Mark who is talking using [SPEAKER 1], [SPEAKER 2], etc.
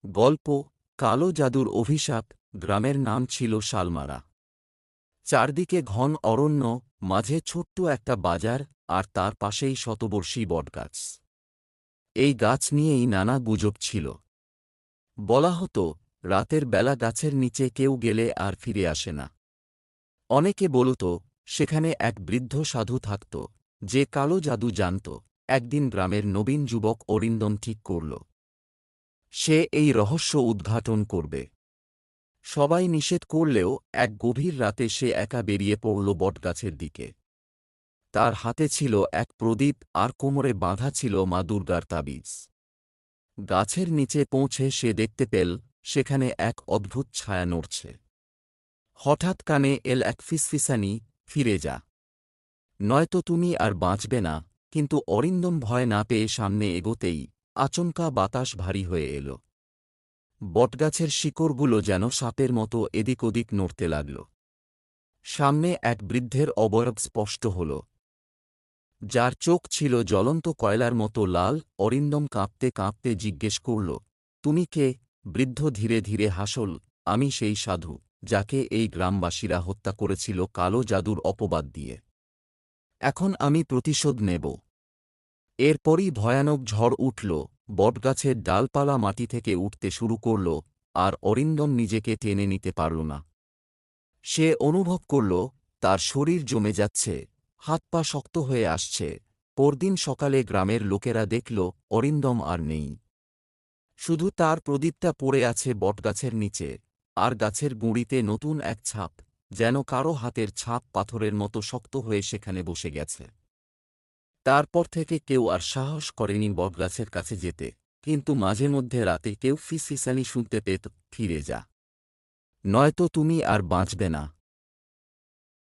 [SPEAKER 1] গল্প কালো জাদুর অভিশাপ। গ্রামের নাম ছিল শালমারা। চারদিকে ঘন অরণ্য, মাঝে ছোট্ট একটা বাজার, আর তার পাশেই শতবর্ষী বটগাছ। এই গাছ নিয়েই নানা গুজব ছিল। বলা হতো, রাতের বেলা গাছের নিচে কেউ গেলে আর ফিরে আসে না। অনেকে বলত, সেখানে এক বৃদ্ধ সাধু থাকত, যে কালো জাদু জানত। একদিন গ্রামের নবীন যুবক অরিন্দম ঠিক করল, সে এই রহস্য উদ্ঘাটন করবে। সবাই নিষেধ করলেও এক গভীর রাতে সে একা বেরিয়ে পড়ল বটগাছের দিকে। তার হাতে ছিল এক প্রদীপ, আর কোমরে বাঁধা ছিল মা দুর্গার তাবিজ। গাছের নিচে পৌঁছে সে দেখতে পেল, সেখানে এক অদ্ভুত ছায়া নড়ছে। হঠাৎ কানে এল এক ফিসফিসানি, ফিরে যা, নয়তো তুমি আর বাঁচবে না। কিন্তু অরিন্দম ভয় না পেয়ে সামনে এগোতেই আচমকা বাতাস ভারী হয়ে এল। বটগাছের শিকড়গুলো যেন সাপের মতো এদিক ওদিক নড়তে লাগল। সামনে এক বৃদ্ধের অবয়ব স্পষ্ট হল, যার চোখ ছিল জ্বলন্ত কয়লার মতো লাল। অরিন্দম কাঁপতে কাঁপতে জিজ্ঞেস করল, তুমি কে? বৃদ্ধ ধীরে ধীরে হাসল, আমি সেই সাধু, যাকে এই গ্রামবাসীরা হত্যা করেছিল কালো জাদুর অপবাদ দিয়ে। এখন আমি প্রতিশোধ নেব। এরপরই ভয়ানক ঝড় উঠল, বটগাছের ডালপালা মাটি থেকে উঠতে শুরু করল, আর অরিন্দম নিজেকে টেনে নিতে পারল না। সে অনুভব করল, তার শরীর জমে যাচ্ছে, হাত পা শক্ত হয়ে আসছে। পরদিন সকালে গ্রামের লোকেরা দেখল, অরিন্দম আর নেই। শুধু তার প্রদীপটা পড়ে আছে বটগাছের নিচে, আর গাছের গুঁড়িতে নতুন এক ছাপ, যেন কারো হাতের ছাপ পাথরের মতো শক্ত হয়ে সেখানে বসে গেছে। তারপর থেকে কেউ আর সাহস করেনি বটগাছের কাছে যেতে। কিন্তু মাঝে মধ্যে রাতে কেউ ফিসফিসানি শুনতে পেত, ফিরে যা, নয়তো তুমি আর বাঁচবে না।